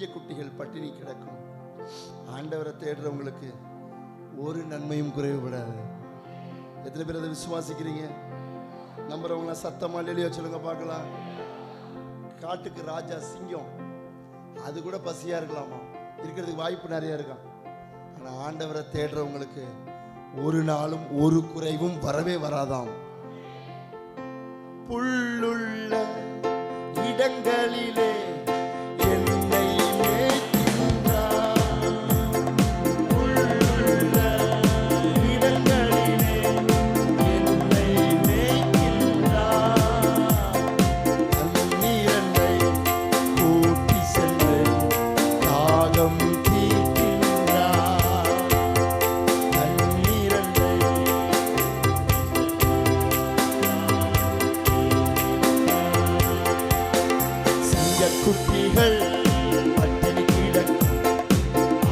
சிங்கக்குட்டிகள் பட்டினி கிடக்கும். ஆண்டவரை தேடுறவங்களுக்கு ஒரு நன்மையும் குறைவுபடாது. எத்தனை பேர் அதை விசுவாசிக்கிறீங்க? நம்புறவங்களா சத்தமா இல்லையோ சொல்லுங்க பார்க்கலாம். காட்டுக்கு ராஜா சிங்கம், அது கூட பசியா இருக்கலாமா, இருக்கிறதுக்கு வாய்ப்பு நிறைய இருக்கான். ஆனா ஆண்டவரை தேடுறவங்களுக்கு ஒரு நாளும் ஒரு குறைவும் வரவே வராதாம். புல்லுள்ள இடங்களிலே என்னை மேய்க்கின்றார். புல்லுள்ள இடங்களிலே என்னை மேய்க்கின்றார். தண்ணீரை கூட்டி சென்று தாகம் தீர்க்கின்றார். தண்ணீரை குட்டிகள் பட்டினி கிடக்கும்.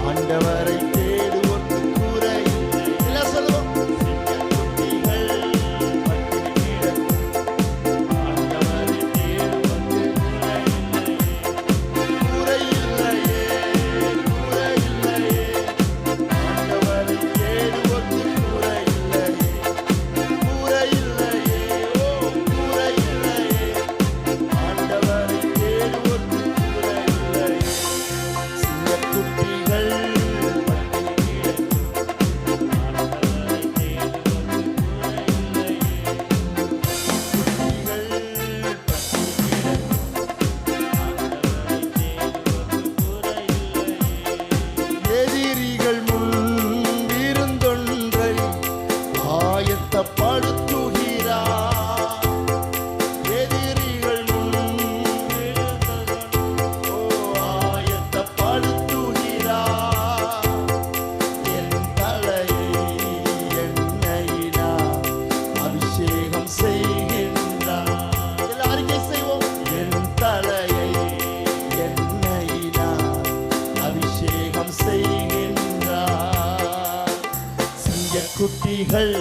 ஆண்டவரை தேடுவோர்க்கு குறை இல்லை. சொல்லுவோம். குட்டிகள் பட்டினி கிடக்கும். ஆண்டவரை தேடுவோர்க்கு குறை இல்லையே, குறை இல்லையே. ஆண்டவரை தேடுவோர்க்கு குறை இல்லையே, குறை இல்லையே. ஓ குறை இல்லையே. ஆண்டவரை எதிரிகள் முன் விருந்தொன்றை ஆயத்தப்படுத்துகிறார். எதிரிகள் முன் ஆயத்தப்படுத்துகிறார். என் தலையை எண்ணெயினால் அபிஷேகம் செய்கின்றார். எல்லாரும் செய்வோம். என் தலையை எண்ணெயினால் அபிஷேகம் செய்கின்றார். சிங்கக்குட்டிகள்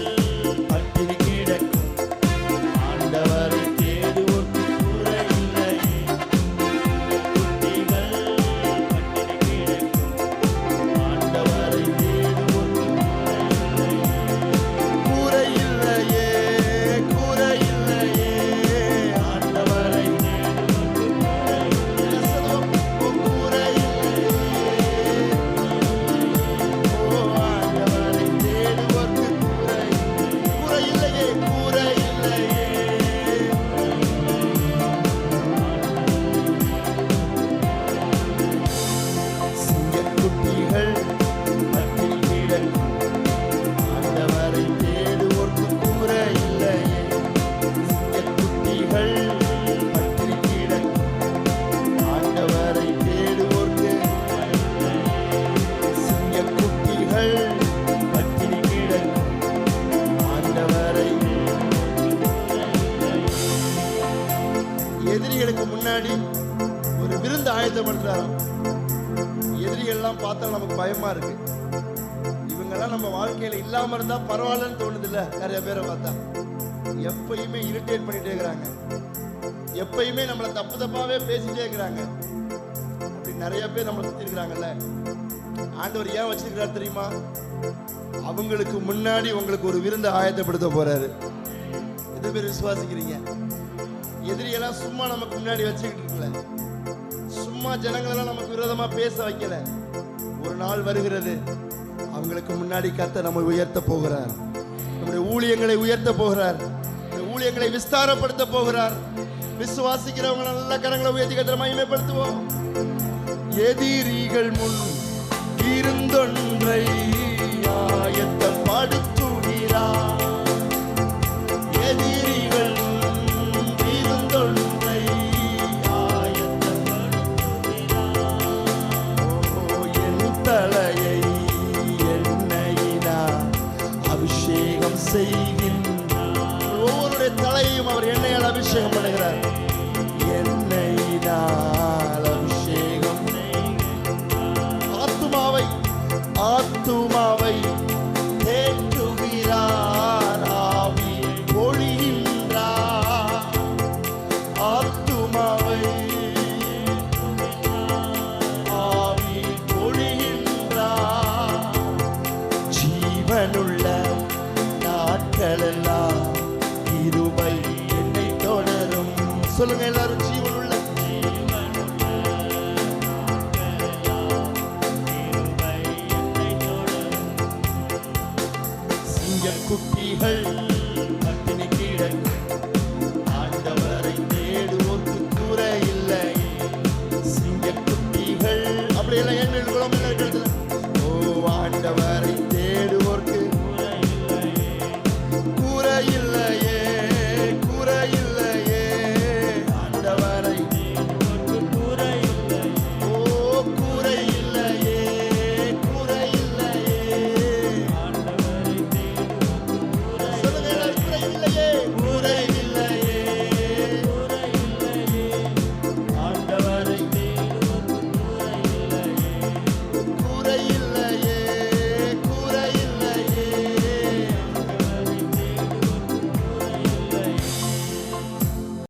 பட்டினி கிடக்கும். ஆண்டவரை தேடுவோர்க்கு குறை இல்லையே. குட்டிகள் பட்டினி கிடக்கும். ஆண்டவரை தேடுவோர்க்கு குறை இல்லையே, குறை இல்லையே. ஆண்டவரை எதிரிகளுக்கு முன்னாடி ஒரு விருந்து ஆயத்தப்படுத்துறாராம். எதிரிகள்லாம் பார்த்தா நமக்கு பயமா இருக்கு. இவங்கெல்லாம் நம்ம வாழ்க்கையில இல்லாம இருந்தா பரவாயில்லன்னு தோணுது இல்ல? நிறைய பேரை பார்த்தா எப்பயுமே இரிட்டேட் பண்ணிட்டே இருக்கிறாங்க, எப்பயுமே நம்மளை தப்பு தப்பாவே பேசிட்டே இருக்கிறாங்க. அப்படி நிறைய பேர் நம்மளை சுத்தி இருக்கிறாங்கல்ல. ஆண்டவர் ஏன் வச்சிருக்கிறார் தெரியுமா? அவங்களுக்கு முன்னாடி உங்களுக்கு ஒரு விருந்து ஆயத்தப்படுத்த போறாரு. எத்தனை பேர் விசுவாசிக்கிறீங்க? எதிரியெல்லாம் சும்மா நமக்கு முன்னாடி வச்சுக்கிட்டு இருக்கல, சும்மா ஜனங்களெல்லாம் நமக்கு விரோதமா பேச வைக்கல. ஒரு நாள் வருகிறது, அவங்களுக்கு முன்னாடி கர்த்தர் நம்மை உயர்த்த போகிறார். நம்முடைய ஊழியங்களை உயர்த்த போகிறார். ஊழியங்களை விஸ்தாரப்படுத்த போகிறார். விசுவாசிக்கிறவங்க நல்ல கரங்களை உயர்த்தி கர்த்தரை மகிமைப்படுத்துவோம். எதிரிகள் முன் இருந்தொன்றை ஆயத்தப்படுத்துகிறார். எதிரிகள் இருந்தொன்றை ஆயத்தப்படுத்துகிறார். என் தலையை எண்ணெயினால் அபிஷேகம் செய்கின்றார். ஒவ்வொருடைய தலையையும் அவர் எண்ணெயால் அபிஷேகம் பண்ணுகிறார். எண்ணெயினால் அபிஷேகம் ஆத்துமாவை தேற்றுகிறார். சொல்லுங்க எல்லாரும், ஜீவனுள்ள சிங்க குட்டிகள்